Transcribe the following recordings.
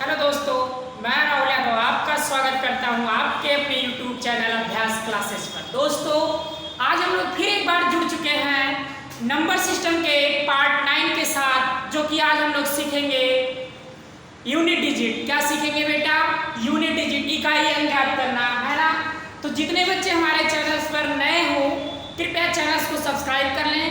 Hello दोस्तों, मैं राहुल यादव आपका स्वागत करता हूं आपके अपने YouTube चैनल अभ्यास क्लासेस पर। दोस्तों, आज हम लोग फिर एक बार जुड़ चुके हैं नंबर सिस्टम के पार्ट 9 के साथ, जो कि आज हम लोग सीखेंगे यूनिट डिजिट। क्या सीखेंगे बेटा? यूनिट डिजिट, इकाई अंक ज्ञात करना, है ना। तो जितने बच्चे हमारे चैनल पर नए हो कृपया चैनल को सब्सक्राइब कर लें,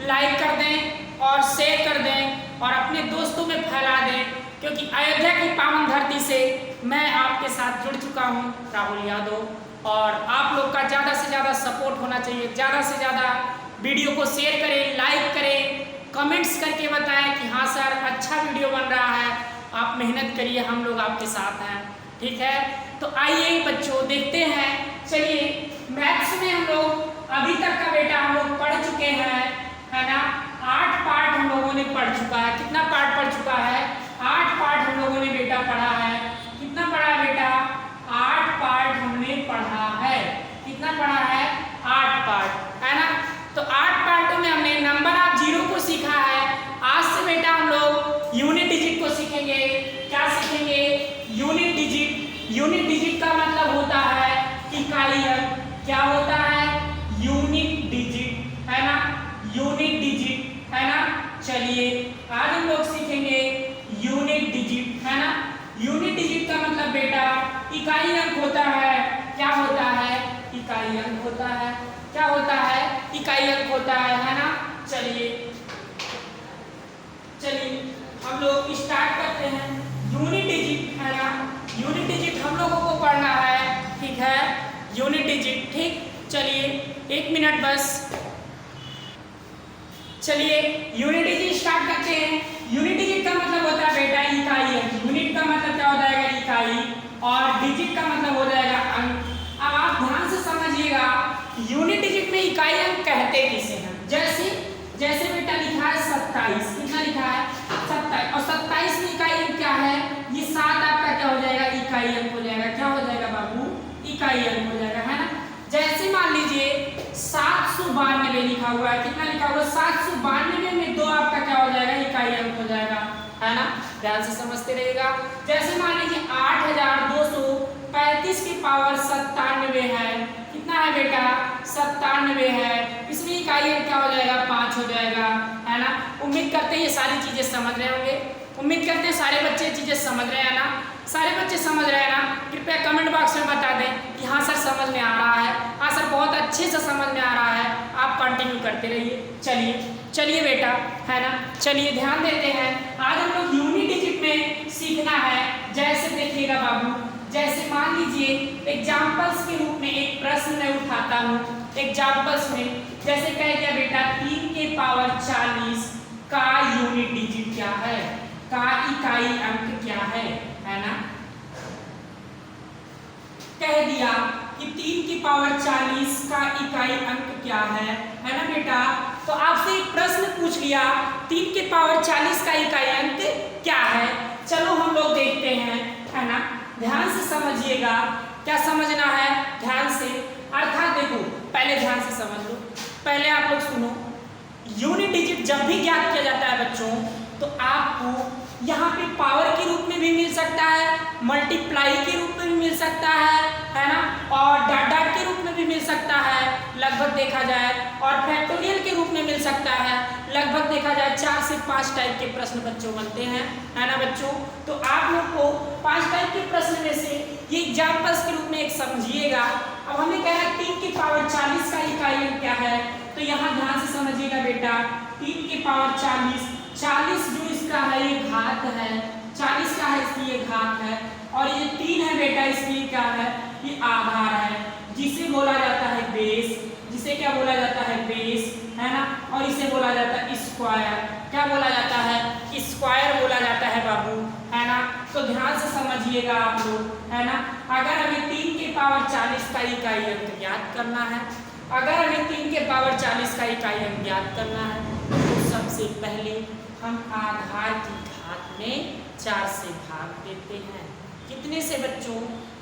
लाइक कर दें और शेयर कर दें और अपने दोस्तों में फैला दें, क्योंकि अयोध्या की पावन धरती से मैं आपके साथ जुड़ चुका हूं, राहुल यादव। और आप लोग का ज़्यादा से ज़्यादा सपोर्ट होना चाहिए। ज़्यादा से ज़्यादा वीडियो को शेयर करें, लाइक करें, कमेंट्स करके बताएं कि हाँ सर अच्छा वीडियो बन रहा है, आप मेहनत करिए, हम लोग आपके साथ हैं। ठीक है, तो आइए बच्चों देखते हैं। चलिए, मैथ्स में हम लोग अभी तक का बेटा हम लोग पढ़ चुके हैं, है ना। 8 पार्ट हम लोगों ने पढ़ चुका है। कितना पार्ट पढ़ चुका है? 8 पार्ट हम लोगों ने बेटा पढ़ा है। कितना पढ़ा है बेटा? 8 पार्ट हमने पढ़ा है। कितना पढ़ा है? 8 पार्ट, है ना। तो 8 पार्टों में हमने नंबर ऑफ जीरो को सीखा है। आज से बेटा हम लोग यूनिट डिजिट को सीखेंगे। क्या सीखेंगे? Unit digit. यूनिट डिजिट का मतलब होता है इकाई अंक। क्या होता है? यूनिट डिजिट, है ना। यूनिट डिजिट, है ना। चलिए, आज हम लोग सीखेंगे यूनिट डिजिट, है ना। यूनिट डिजिट का मतलब बेटा इकाई अंक होता है। क्या होता है? इकाई अंक होता है। क्या होता है? इकाई अंक होता है ना। चलिए हम लोग स्टार्ट करते हैं। यूनिट डिजिट, है ना। यूनिट डिजिट हम लोगों को पढ़ना है, ठीक है। यूनिट डिजिट, ठीक। चलिए 1 मिनट बस। चलिए यूनिट डिजिट स्टार्ट करते हैं। यूनिट डिजिट का मतलब होता है बेटा इकाई अंक। यूनिट का मतलब क्या हो जाएगा? इकाई, और डिजिट का मतलब हो जाएगा अंक। अब आप ध्यान से समझिएगा, यूनिट डिजिट में इकाई अंक कहते किसे हैं? जैसे बेटा लिखा है 27। कितना लिखा है? 27। और 27 में इकाई अंक क्या है? ये 7 आपका क्या हो जाएगा? इकाई अंक हो जाएगा। क्या हो जाएगा बाबू? इकाई अंक हो जाएगा, है ना। जैसे मान लीजिए 792 लिखा हुआ है। कितना लिखा हुआ है? 792 में 2 आपका क्या हो जाएगा? इकाई अंक हो जाएगा, है ना। ध्यान से समझते रहिएगा। जैसे मान लीजिए 8235 की पावर 97 है। कितना है बेटा? 97 है। इसमें इकाई अंक क्या हो जाएगा? 5 हो जाएगा, है ना। उम्मीद करते हैं ये सारी चीजें समझ रहे होंगे। उम्मीद करते हैं सारे बच्चे चीजें समझ रहे हैं ना। सारे बच्चे समझ रहे हैं ना? कृपया कमेंट बॉक्स में बता दें कि हाँ सर समझ में आ रहा है, हाँ सर बहुत अच्छे से समझ में आ रहा है। आप कंटिन्यू करते रहिए। चलिए बेटा, है ना। चलिए ध्यान देते हैं। आज हम लोग यूनिट डिजिट में सीखना है। जैसे देखिएगा बाबू, जैसे मान लीजिए एग्जाम्पल्स के रूप में एक प्रश्न मैं उठाता हूँ। एग्जाम्पल्स में जैसे कह दिया बेटा 3 के पावर 40 का यूनिट डिजिट क्या है? का इकाई अंक क्या है ना। कह दिया कि 3 की पावर 40 का इकाई अंक क्या है ना बेटा। तो आपसे एक प्रश्न पूछ लिया 3 के पावर 40 का इकाई अंक क्या है। चलो हम लोग देखते हैं, है ना। ध्यान से समझिएगा। क्या समझना है? ध्यान से। अर्थात देखो, पहले ध्यान से समझ लो। पहले आप लोग सुनो, यूनिट डिजिट जब भी ज्ञात किया जाता है बच्चों, तो आपको यहाँ पे पावर के रूप में भी मिल सकता है, मल्टीप्लाई के रूप में भी मिल सकता है ना, और डॉट के रूप में भी मिल सकता है लगभग देखा जाए, और फैक्टोरियल के रूप में मिल सकता है लगभग देखा जाए। 4 से 5 टाइप के प्रश्न बच्चों बनते हैं, है ना बच्चों। तो आप लोग को 5 टाइप के प्रश्न में से ये एग्जाम्पल्स के रूप में एक समझिएगा। अब हमें कह रहा है 3 की पावर 40 का इकाई अंक क्या है, तो यहाँ ध्यान से समझिएगा बेटा। 3 की पावर 40 जो इसका है ये घात है। 40 का है इसकी ये घात है, और ये 3 है बेटा इसकी क्या है? ये आधार है, जिसे बोला जाता है बेस। जिसे क्या बोला जाता है? बेस, है ना। और इसे बोला जाता है स्क्वायर। क्या बोला जाता है? स्क्वायर बोला जाता है बाबू, है ना। तो ध्यान से समझिएगा आप लोग, है ना। अगर हमें 3 के पावर 40 का इकाई अंक ज्ञात करना है, अगर हमें 3 के पावर 40 का इकाई अंक ज्ञात करना है, तो सबसे पहले हम आधार की घात में 4 से भाग देते हैं। कितने से बच्चों?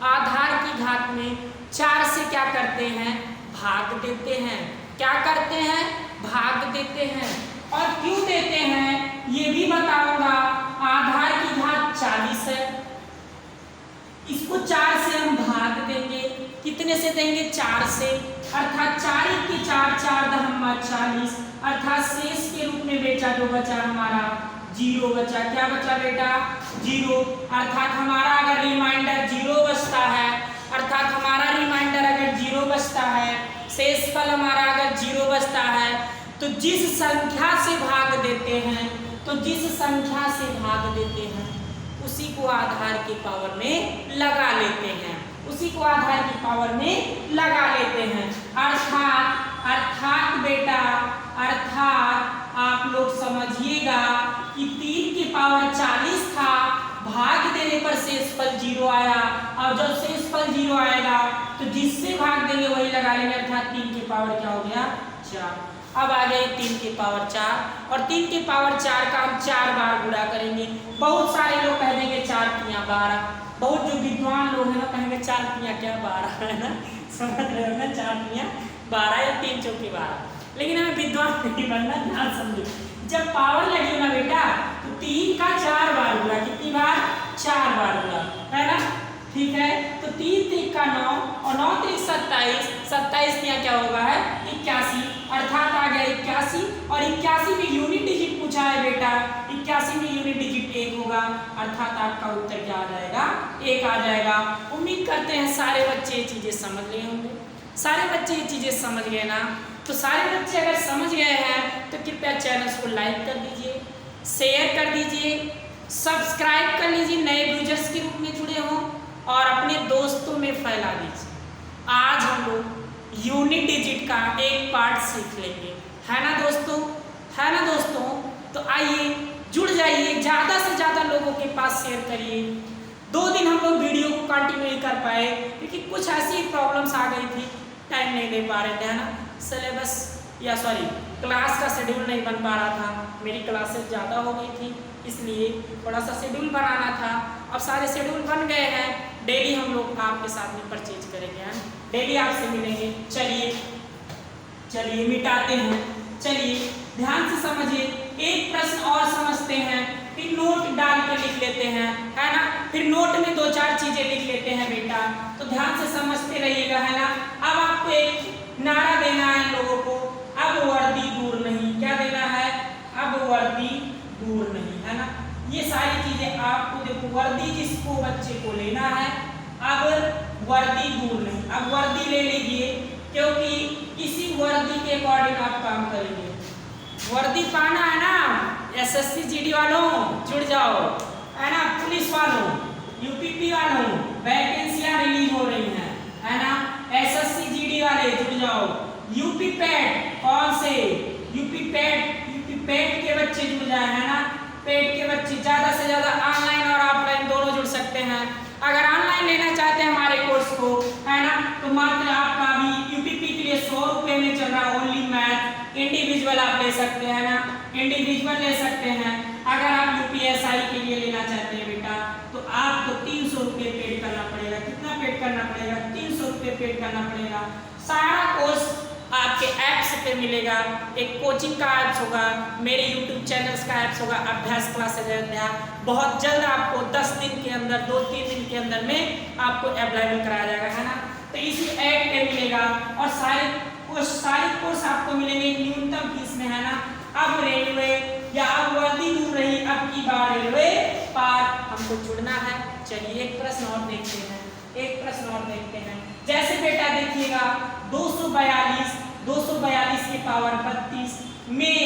आधार की घात में 4 से क्या करते हैं? भाग देते हैं। क्या करते हैं? भाग देते हैं। और क्यों देते हैं ये भी बताऊंगा। आधार की घात 40 है, इसको 4 से हम भाग देंगे, कितने से देंगे 4 से, अर्थात 4 की 4, 4 दहम्मा 40, अर्थात शेष के रूप में बेटा जो बचा हमारा 0 बचा। क्या बचा बेटा 0, अर्थात हमारा अगर रिमाइंडर 0 बचता है, अर्थात हमारा रिमाइंडर अगर 0 बचता है, शेषफल हमारा अगर 0 बचता है, तो जिस संख्या से भाग देते हैं, तो जिस संख्या से भाग देते हैं उसी को आधार की पावर में लगा लेते हैं, उसी को आधार की पावर में लगा लेते हैं। अर्थात बेटा, अर्थात आप लोग समझिएगा कि 3 की पावर 40 था, भाग देने पर शेषफल 0 आया, और जब शेषफल 0 आएगा तो जिससे भाग देंगे वही लगा लेंगे, अर्थात 3 की पावर क्या हो गया 4। अब आ गए 3 की पावर 4, और 3 की पावर 4 का हम 4 बार गुणा करेंगे। बहुत सारे लोग कह देंगे 4 तियां 12, बहुत जो विद्वान लोग हैं ना कहेंगे 4 तियां क्या 12 है ना, समझ रहे हो ना, 4 तियां 12 या 3 चौकी 12। लेकिन हमें विद्वान नहीं बनना, ध्यान समझो। जब पावर लगी ना बेटा तो 3 का 4 बार गुणा, कितनी बार 4 बार गुणा, है ना, ठीक है। तो 3 3 का 9 और 9 3 27, 27 तियां क्या होगा है 81, अर्थात आ गया 81, और 81 में यूनिट डिजिट पूछा है बेटा, 81 में यूनिट डिजिट 1 होगा, अर्थात आपका उत्तर क्या आ जाएगा 1 आ जाएगा। उम्मीद करते हैं सारे बच्चे ये चीजें समझ गए होंगे, सारे बच्चे ये चीजें समझ गए ना। तो सारे बच्चे अगर समझ गए हैं तो कृपया चैनल को लाइक कर दीजिए, शेयर कर दीजिए, सब्सक्राइब कर लीजिए, नए यूजर्स के रूप में जुड़े हों, और अपने दोस्तों में फैला दीजिए। आज हम लोग यूनिट डिजिट का एक पार्ट सीख लेंगे, है ना दोस्तों, है ना दोस्तों। तो आइए जुड़ जाइए, ज़्यादा से ज़्यादा लोगों के पास शेयर करिए। 2 दिन हम लोग वीडियो को कंटिन्यू नहीं कर पाए क्योंकि कुछ ऐसी प्रॉब्लम्स आ गई थी, टाइम नहीं दे पा रहे थे, है ना, सिलेबस या सॉरी क्लास का शेड्यूल नहीं बन पा रहा था, मेरी क्लासेस ज़्यादा हो गई थी, इसलिए थोड़ा सा शेड्यूल बनाना था। अब सारे शेड्यूल बन गए हैं, डेली हम लोग आपके साथ में परचेज करेंगे, हैं, डेली आपसे मिलेंगे। चलिए चलिए मिटाते हैं, चलिए ध्यान से समझिए। एक प्रश्न और समझते हैं, फिर नोट डाल के लिख लेते हैं, है ना, फिर नोट में 2-4 चीजें लिख लेते हैं बेटा, तो ध्यान से समझते रहिएगा, है ना। अब आपको एक नारा देना है लोगों को, अब वर्दी दूर नहीं, क्या देना है, अब वर्दी दूर नहीं, है ना। ये सारी चीजें आपको देखो, वर्दी जिसको बच्चे को लेना है, अब वर्दी दूर नहीं, अब वर्दी ले लीजिए, क्योंकि इसी वर्दी के अकॉर्डिंग आप काम करेंगे। वर्दी पाना है ना, एसएससी जीडी वालों जुड़ जाओ, है ना, पुलिस वालों, यूपीपी वालों, वैकेंसियां रिलीज हो रही हैं, है ना, एसएससी जीडी वाले जुड़ जाओ। यूपी पैट, कौन से यूपी पैट के बच्चे जुड़ जाए, है ना, पेट के बच्चे ज़्यादा से ज़्यादा ऑनलाइन और ऑफलाइन दोनों जुड़ सकते हैं। अगर ऑनलाइन लेना चाहते हैं हमारे कोर्स को, है ना, तो मात्र आपका भी यूपीपी के लिए 100 रुपये में चल रहा, ओनली मैथ इंडिविजुअल आप ले सकते हैं ना, इंडिविजुअल ले सकते हैं। अगर आप यूपीएसआई के लिए लेना चाहते हैं बेटा, तो आपको 300 रुपये पेड करना पड़ेगा। कितना पेड करना पड़ेगा, 300 रुपये पेड करना पड़ेगा। सारा कोर्स आपके ऐप्स पे मिलेगा, एक कोचिंग का ऐप्स होगा, मेरे यूट्यूब चैनल्स का ऐप्स होगा, अभ्यास क्लासेज अयोध्या, बहुत जल्द आपको 10 दिन के अंदर, 2-3 दिन के अंदर में आपको अवेलेबल कराया जाएगा, है ना। तो इसी ऐप पे मिलेगा, और सारे कोर्स आपको मिलेंगे न्यूनतम फीस में, है ना। अब रेलवे या अब वर्दी दूर रही, अब की बार रेलवे पार हमको जुड़ना है। चलिए एक प्रश्न और देखते हैं, एक प्रश्न और देखते हैं। जैसे बेटा देखिएगा 242 की पावर 32 में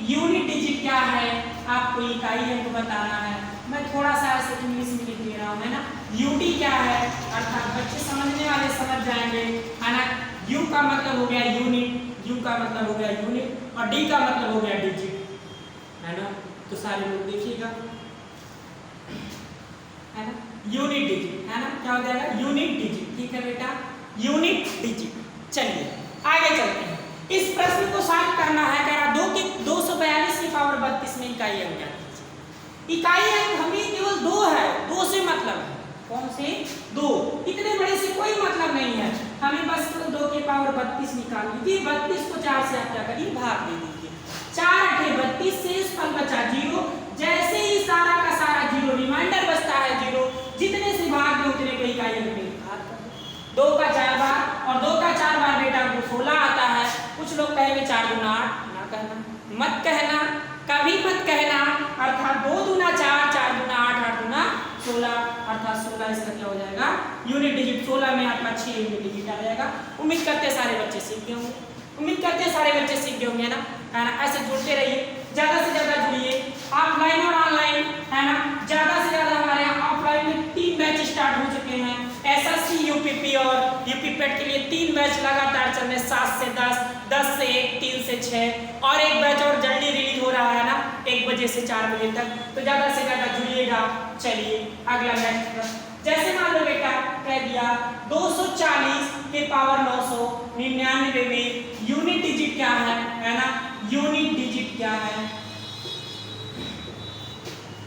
यूनिट डिजिट क्या है, आपको इकाई हमको बताना है। मैं थोड़ा सा ऐसे इंग्लिश में लिख दे रहा हूँ, है ना। यूडी क्या है, अर्थात बच्चे समझने वाले समझ जाएंगे, है ना। यू का मतलब हो गया यूनिट, यू का मतलब हो गया यूनिट, और डी का मतलब हो गया डिजिट, है ना। तो सारे लोग देखिएगा, है ना, यूनिट डिजिट, है ना, क्या हो जाएगा यूनिट डिजिट, ठीक है बेटा, यूनिट डिजिट। चलिए आगे चलते हैं। इस प्रश्न को सॉल्व करना है, कह रहा 242 की पावर 32 में इकाई अंक ज्ञात कीजिए। इकाई अंक हमें केवल 2 है, 2 से मतलब है, कौन से 2, इतने बड़े से कोई मतलब नहीं है, हमें बस 2 की पावर 32 निकाल लीजिए। 32 को 4 से आप क्या करिए, भाग दे दीजिए, 4 8 32, शेष फल बचा 0। जैसे ही सारा का सारा 0, रिमाइंडर बचता है 0, जितने से भाग दो उतने को इकाई अंक में भाग कर दो। 2 का 4 बार और 2 का 4 बार बेटा को 16 आता है। कुछ लोग कहेंगे 4 दूना 8, ना कहना, मत कहना, कभी मत कहना। अर्थात 2 दूना 4, 4 दूना 8, 8 दूना 16, अर्थात 16 इसका क्या हो जाएगा यूनिट डिजिट। 16 में आपका 6 यूनिट डिजिट आ जाएगा। उम्मीद करते हैं सारे बच्चे सीख गए होंगे, उम्मीद करते हैं सारे बच्चे सीख गए होंगे ना, है ना। ऐसे जुड़ते रहिए, ज्यादा से ज्यादा जुड़िए, ऑफलाइन और ऑनलाइन, है ना। ज्यादा से ज्यादा हमारे यहाँ ऑफलाइन में 3 बैच स्टार्ट हो चुके हैं। एसएससी, यूपीपी और यूपीपेट के लिए 3 बैच लगातार चल रहे, 7 से 10, 10 से 1, 3 से 6, और एक बैच और जल्दी रिलीज हो रहा है ना 1 बजे से 4 बजे तक। तो ज्यादा से ज्यादा जुड़िएगा। चलिए अगला नेक्स्ट प्रश्न। जैसे मान लो बेटा कह दिया 240 के पावर 999 में यूनिट डिजिट क्या है ना। यूनिट डिजिट क्या है,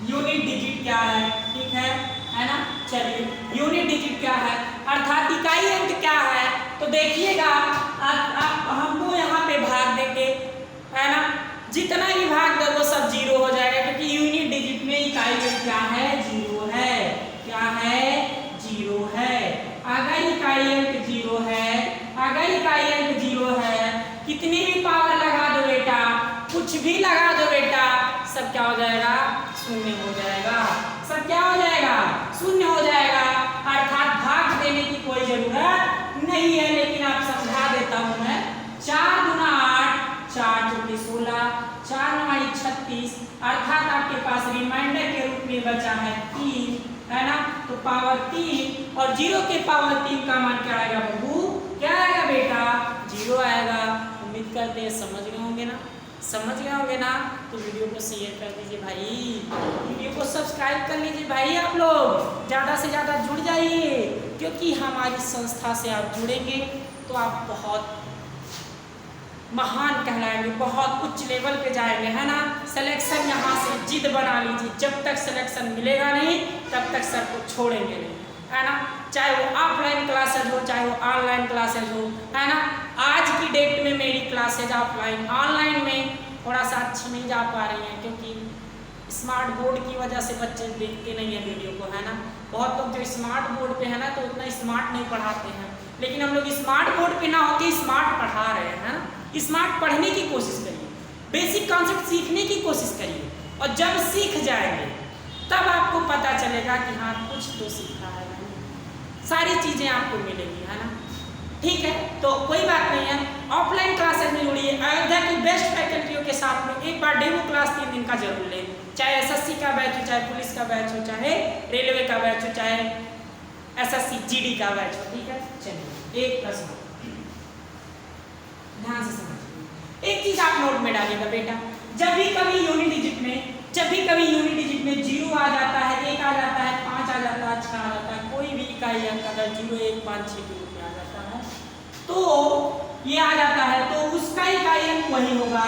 यूनिट डिजिट क्या है, ठीक है ना। चलिए यूनिट डिजिट क्या है अर्थात इकाई अंक क्या है। तो देखिएगा आप हमको यहाँ पे भाग देंगे, है ना। जितना भी भाग दो वो सब 0 हो जाएगा, क्योंकि यूनिट डिजिट में इकाई अंक क्या है 0 है। क्या है 0 है। अगर इकाई अंक 0 है, अगर इकाई अंक 0 है, कितनी भी पावर लगा दो बेटा, कुछ भी लगा दो बेटा, सब क्या हो जाएगा शून्य हो जाएगा। सब क्या हो जाएगा शून्य हो जाएगा। अर्थात भाग देने की कोई जरूरत नहीं है। लेकिन आप समझा देता हूं मैं। 4 दूना 8, 4 चौके 16, 4 9 36, अर्थात आपके पास रिमाइंडर के रूप में बचा है 3, है ना। तो पावर 3 और 0 के पावर 3 का मान क्या आएगा बबू, क्या आएगा बेटा 0 आएगा। उम्मीद करते हैं समझ गए होंगे ना, समझ गए होंगे ना। तो वीडियो को शेयर कर दीजिए भाई, वीडियो को सब्सक्राइब कर लीजिए भाई। आप लोग ज़्यादा से ज़्यादा जुड़ जाइए, क्योंकि हमारी संस्था से आप जुड़ेंगे तो आप बहुत महान कहलाएंगे, बहुत उच्च लेवल पे जाएंगे, है ना। सिलेक्शन यहाँ से जिद बना लीजिए, जब तक सिलेक्शन मिलेगा नहीं तब तक सर को छोड़ेंगे नहीं, है ना। चाहे वो ऑफलाइन क्लासेज हो, चाहे वो ऑनलाइन क्लासेज हो, है ना। आज की डेट में मेरी क्लासेज ऑफलाइन ऑनलाइन में थोड़ा सा अच्छी नहीं जा पा रही हैं, क्योंकि स्मार्ट बोर्ड की वजह से बच्चे देखते नहीं हैं वीडियो को, है ना। बहुत लोग जो स्मार्ट बोर्ड पे है ना तो उतना स्मार्ट नहीं पढ़ाते हैं, लेकिन हम लोग स्मार्ट बोर्ड पे ना होकर स्मार्ट पढ़ा रहे हैं, है ना। स्मार्ट पढ़ने की कोशिश करिए, बेसिक कॉन्सेप्ट सीखने की कोशिश करिए, और जब सीख जाएंगे तब आपको पता चलेगा कि हाँ कुछ तो सीखा है, सारी चीज़ें आपको मिलेंगी, है ना। ठीक है, तो कोई बात नहीं है। ऑफलाइन क्लासेस में जुड़िए। अयोध्या की बेस्ट फैकल्टियों के साथ में एक बार डेमो क्लास 3 दिन का जरूर लें, चाहे एसएससी का बैच हो, चाहे पुलिस का बैच हो, चाहे रेलवे का बैच हो, चाहे एसएससी जीडी का बैच हो, ठीक है। चलिए एक प्रश्न ध्यान से समझिए। एक चीज आप नोट में डालिएगा बेटा, जब भी कभी यूनिट डिजिट में 0 आ जाता है, 1 आ जाता है, 5 आ जाता है, 6 आ जाता है, कोई भी इकाई अंक अगर 0 1 5 6 के रूप में आ जाता है तो ये आ जाता है, तो उसका इकाई अंक वही होगा,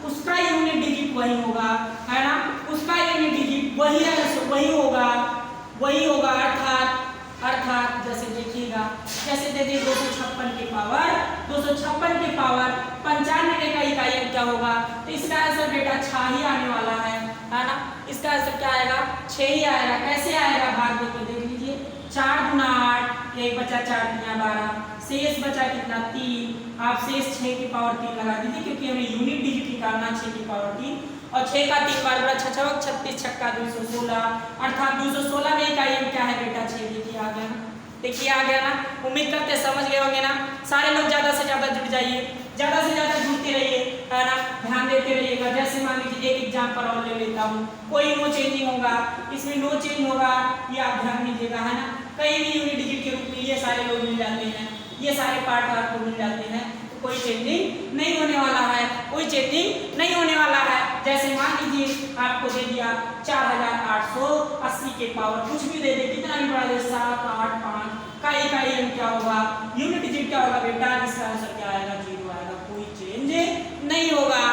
उसका यूनिट डिजिट वही होगा, है ना। उसका यूनिट डिजिट वही होगा। अर्थात जैसे देखिएगा, जैसे दे दिए 256 के पावर 95 का इकाई अंक क्या होगा, तो इसका आंसर बेटा 6 ही आने वाला है ना। इसका आंसर क्या आएगा 6 ही आएगा। कैसे आएगा भाग देकर देख लीजिए। 4 दूना 8, 1 बचा 4 दूना 12, शेष बचा कितना 3। आप शेष 6 की पावर 3 लगा दीजिए, क्योंकि हमें यूनिट डिजिट निकालना 6 की पावर 3, और 6 का 3 बार बड़ा 6 6 36 छक्का 216, अर्थात 216 में इकाई अंक क्या है बेटा 6। देखिए आ गया ना, देखिए आ गया ना। उम्मीद करते समझ गए होंगे ना। सारे लोग ज़्यादा से ज़्यादा जुड़ जाइए, ज़्यादा से ज़्यादा जुड़ते रहिए, है ना। ध्यान देते रहिएगा। जैसे मान लीजिए एक एग्जाम्पल और ले लेता हूँ, कोई नो चेंजिंग होगा, इसमें नो चेंज होगा, ये आप ध्यान दीजिएगा, है ना। कहीं भी यूनिट डिजिट के रूप में ये सारे लोग मिल जाते हैं, ये सारे पार्ट आपको मिल जाते हैं, तो कोई चेंजिंग नहीं होने वाला है, कोई चेंजिंग नहीं होने वाला है। जैसे मान लीजिए आपको दे दिया 4880 के पावर कुछ भी दे दे, कितना भी बढ़ा दे 7 8 5 का इकाई अंक क्या होगा, यूनिट डिजिट क्या होगा बेटा, इसका आंसर क्या आएगा 0 आएगा, कोई चेंज नहीं होगा।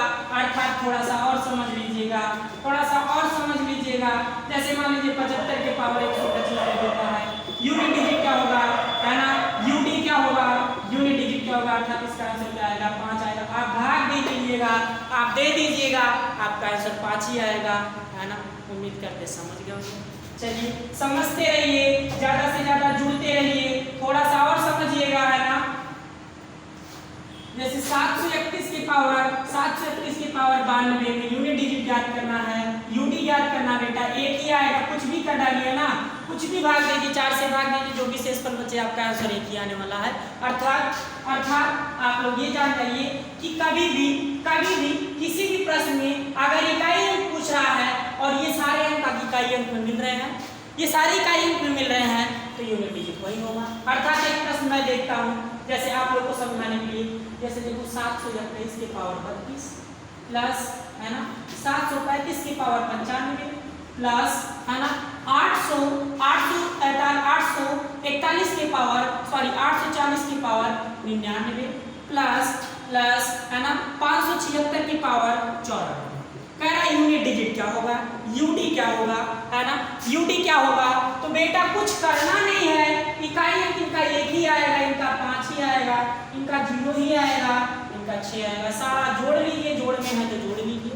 अर्थात थोड़ा सा और समझ लीजिएगा, थोड़ा सा और समझ लीजिएगा। जैसे मान लीजिए 75 के पावर 125 दे देता है, यूनिट डिजिट क्या होगा, है ना, यूडी क्या होगा, यूनिट डिजिट क्या होगा, अर्थात इसका आंसर क्या आएगा 5 आएगा। आप भाग दे दीजिएगा, आप दे दीजिएगा, आपका आंसर 5 ही आएगा, है ना। उम्मीद करते समझ गए होंगे। चलिए समझते रहिए, ज्यादा से ज्यादा जुड़ते रहिए, थोड़ा सा और समझिएगा, है ना। जैसे 731 की पावर 92 में यूनिट डिजिट ज्ञात करना है, यूडी ज्ञात करना बेटा, एक ही आएगा, कुछ भी कर डालिए ना, कुछ भी भाग दीजिए, 4 से भाग दीजिए, जो भी शेषफल बचे आपका आंसर एक ही आने वाला है। अर्थात आप लोग ये जान जाइए कि कभी भी किसी भी प्रश्न में अगर इकाई अंक पूछ रहा है और ये सारे अंक इकाई अंक में मिल रहे हैं, ये सारे इकाई अंक में मिल रहे हैं, तो यूनिट डिजिट वही होगा। अर्थात एक प्रश्न मैं देखता हूँ, जैसे आप लोग को समझाने के लिए, जैसे देखो 721 की पावर 32 प्लस, है ना, 735 की पावर 95 प्लस, है ना, 841 की पावर 840 की पावर 99 प्लस, है ना, 576 की पावर 94। कह रहा है यूनिट डिजिट क्या होगा, यूडी क्या होगा, है ना, यूडी क्या होगा। तो बेटा कुछ करना नहीं है, इकाई अंक इनका एक ही आएगा, इनका 5 ही आएगा, इनका 0 ही आएगा, इनका 6 आएगा, सारा जोड़ लीजिए, जोड़ में है तो जोड़ लीजिए।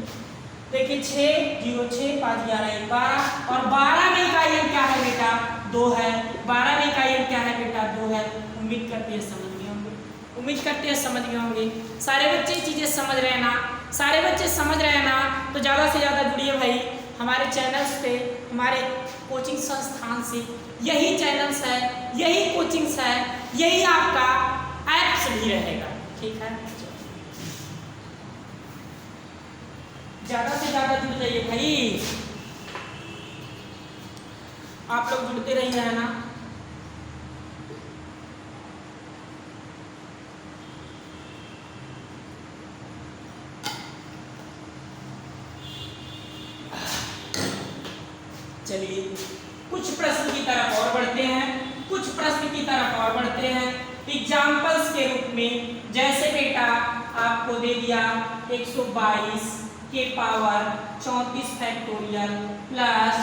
देखिए 6 0 6 5 11 12, और 12 में इकाई अंक क्या है बेटा, 2 है। 12 में इकाई अंक क्या है बेटा, 2 है। उम्मीद करते हैं समझ गए होंगे, उम्मीद करते हैं समझ गए होंगे। सारे बच्चे चीजें समझ रहे हैं ना, सारे बच्चे समझ रहे हैं ना, तो ज़्यादा से ज़्यादा जुड़िए भाई हमारे चैनल्स पे, हमारे कोचिंग संस्थान से। यही चैनल्स है, यही कोचिंग्स है, यही आपका ऐप्स भी रहेगा, ठीक है। ज़्यादा से ज़्यादा जुड़ जाइए भाई, आप लोग जुड़ते रहिए, है ना। चलिए कुछ प्रश्न की तरफ और बढ़ते हैं, एग्जाम्पल्स के रूप में। जैसे बेटा आपको दे दिया 122 के पावर 34 फैक्टोरियल प्लस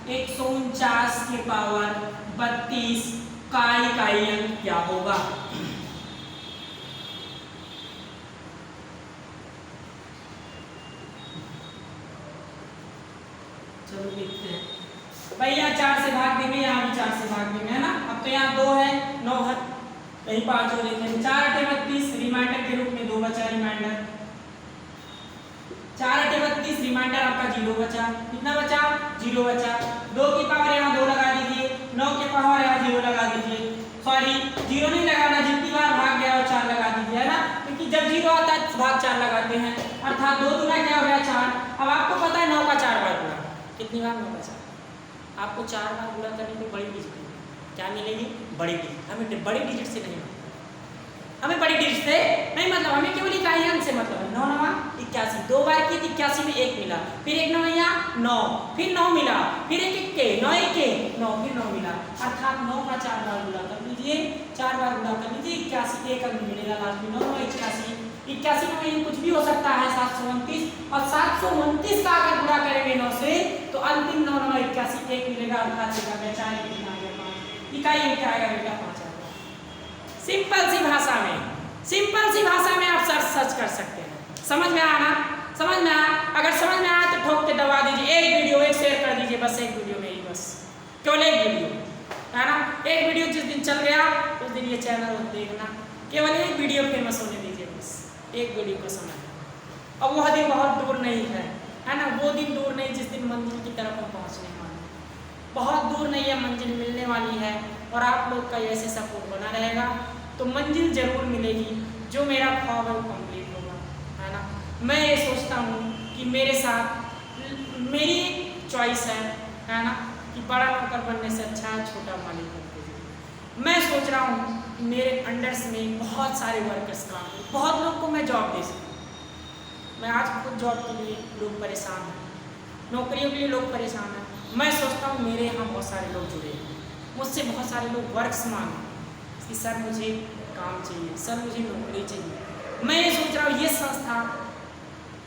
149 के पावर 32 का इकाई अंक क्या होगा। चलो देखते हैं भाई, यहाँ 4 से भाग देंगे, यहाँ भी 4 से भाग देंगे, है ना। अब तो यहाँ 2 है, 9 है, कहीं 5 हो देंगे। 4 × 32 रिमाइंडर के रूप में 2 बचा, रिमाइंडर 4 × 32 रिमाइंडर आपका 0 बचा। कितना बचा, 0 बचा। 2 की पावर यहाँ 2 लगा दीजिए, 9 के पावर यहाँ 0 लगा दीजिए, सॉरी 0 नहीं लगाना, जितनी बार भाग गया वो 4 लगा दीजिए, है ना, क्योंकि जब 0 आता है भाग 4 लगाते हैं, अर्थात 2 दूना क्या हो गया 4। अब आपको पता है 9 का 4 बार गुणा, कितनी बार 9 का 4, आपको 4 बार गुणा करने को बड़ी डिजिट क्या मिलेगी, बड़ी डिजिट। हमें बड़ी डिजिट से नहीं मतलब, हमें बड़ी डिजिट से नहीं मतलब, हमें केवल इकाई अंक से मतलब है। 9 9 81, 2 बार की 81 में 1 मिला, फिर 1 9 9, फिर 9 मिला, फिर 1 1 के 9 1 के 9, फिर 9 मिला, अर्थात 9 का 4 बार गुणा कर लीजिए, 4 बार गुणा कर लीजिए, 81 एक अंक मिलेगा लास्ट में, 9 81 में कुछ भी हो सकता है, 729, और 729 का अगर गुणा करेंगे 9 से तो अंतिम 9 9 81 एक मिलेगा, अर्थात कितना गया 4, कितना आ गया 5, इकाई अंक क्या आएगा बेटा 5 आएगा। सिंपल सी भाषा में आप सर्च कर सकते हैं। समझ में आया ना, समझ में आया, अगर समझ में आया तो ठोक के दबा दीजिए, एक वीडियो एक शेयर कर दीजिए, बस एक वीडियो मेरी, बस केवल एक वीडियो, है ना। एक वीडियो जिस दिन चल गया उस दिन ये चैनल देखना, केवल एक वीडियो फेमस होने दीजिए, बस एक वीडियो को समझ। अब वह दिन बहुत दूर नहीं है ना, वो दिन दूर नहीं जिस दिन मंजिल की तरफ हम पहुँचने वाले, बहुत दूर नहीं है, मंजिल मिलने वाली है, और आप लोग का ऐसे सपोर्ट बना रहेगा तो मंजिल जरूर मिलेगी। जो मेरा ख्वाब है वो कंप्लीट होगा, है ना। मैं ये सोचता हूँ कि मेरे साथ मेरी चॉइस है ना, कि बड़ा नौकर बनने से अच्छा है छोटा मालिक बनने से। मैं सोच रहा हूँ कि मेरे अंडर्स में बहुत सारे वर्कर्स काम करें, बहुत लोग को मैं जॉब दे सकूँ। मैं आज खुद जॉब के लिए लोग परेशान हैं, नौकरियों के लिए लोग परेशान हैं। मैं सोचता हूँ मेरे यहाँ बहुत सारे लोग जुड़े हैं, मुझसे बहुत सारे लोग वर्क्स मांगे कि सर मुझे काम चाहिए, सर मुझे नौकरी चाहिए। मैं ये सोच रहा हूँ ये संस्था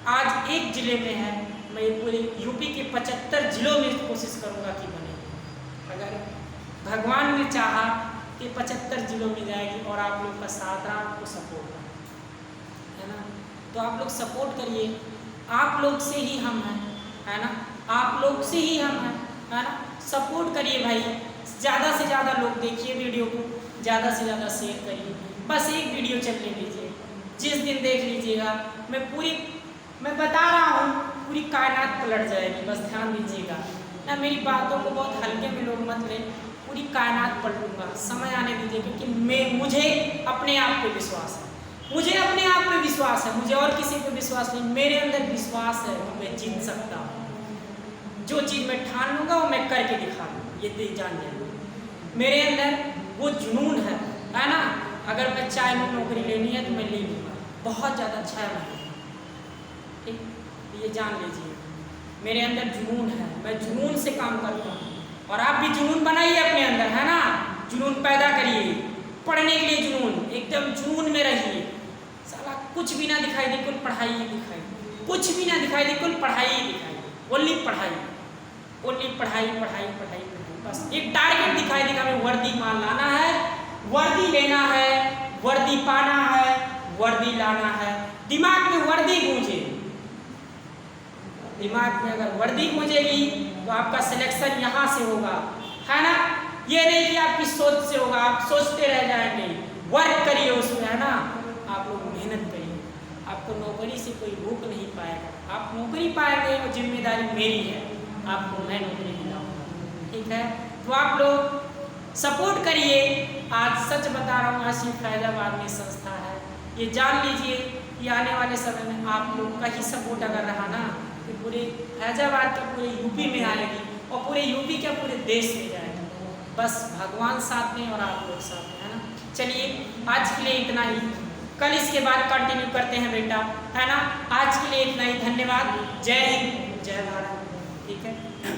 आज एक जिले में है, मैं पूरे यूपी के 75 जिलों में कोशिश करूँगा कि बने। अगर भगवान ने चाहा कि 75 जिलों में जाएगी और आप लोग का साथ रहा, आपको सपोर्ट रहा, है ना, तो आप लोग सपोर्ट करिए। आप लोग से ही हम हैं, है ना, आप लोग से ही हम हैं, है ना। सपोर्ट करिए भाई, ज़्यादा से ज़्यादा लोग देखिए वीडियो को, ज़्यादा से ज़्यादा शेयर करिए। बस एक वीडियो चलने दीजिए, जिस दिन देख लीजिएगा मैं बता रहा हूँ पूरी कायनात पलट जाएगी। बस ध्यान दीजिएगा ना, मेरी बातों को बहुत हल्के में लोग मत लें, पूरी कायनात पलटूंगा, समय आने दीजिए। क्योंकि मुझे अपने आप पे विश्वास है, मुझे अपने आप पे विश्वास है, मुझे और किसी पे विश्वास नहीं। मेरे अंदर विश्वास है कि मैं जीत सकता हूँ। जो चीज़ मैं ठान लूँगा वो मैं करके दिखा दूँगा, ये जान जाएगा। मेरे अंदर वो जुनून है ना। अगर मैं चाहे में नौकरी लेनी है तो मैं ले लूँगा, बहुत ज़्यादा अच्छा है। ठीक, ये जान लीजिए मेरे अंदर जुनून है, मैं जुनून से काम करता हूँ। और आप भी जुनून बनाइए अपने अंदर, है ना, जुनून पैदा करिए, पढ़ने के लिए जुनून, एकदम जुनून में रहिए। साला कुछ भी ना दिखाई दे, कुल पढ़ाई ही दिखाई, कुछ भी ना दिखाई दे, कुल पढ़ाई ही दिखाई, ओनली पढ़ाई, ओनली पढ़ाई पढ़ाई पढ़ाई। बस एक टारगेट दिखाई देगा, हमें वर्दी मान लाना है, वर्दी लेना है, वर्दी पाना है, वर्दी लाना है। दिमाग में वर्दी गूंजे, दिमाग में अगर वर्दी गूंजेगी तो आपका सिलेक्शन यहाँ से होगा, है ना। ये नहीं कि आपकी सोच से होगा, आप सोचते रह जाएंगे। वर्क करिए उसमें, है ना, आप लोग मेहनत करिए, आपको नौकरी से कोई रोक नहीं पाएगा। आप नौकरी पाएंगे और जिम्मेदारी मेरी है, आपको मैं नौकरी दिलाऊंगा। ठीक है, तो आप लोग सपोर्ट करिए। आज सच बता रहा हूँ, ऐसी फैजाबाद में संस्था है, ये जान लीजिए कि आने वाले समय में आप लोग का ही सपोर्ट अगर रहा ना, तो पूरे फैजाबाद का पूरे यूपी में आएगी, और पूरे यूपी क्या पूरे देश में जाएगा। बस भगवान साथ में और आप लोग साथ में, है ना। चलिए आज के लिए इतना ही, कल इसके बाद कंटिन्यू करते हैं बेटा, है ना। आज के लिए इतना ही, धन्यवाद, जय हिंद, जय भारत। ठीक है।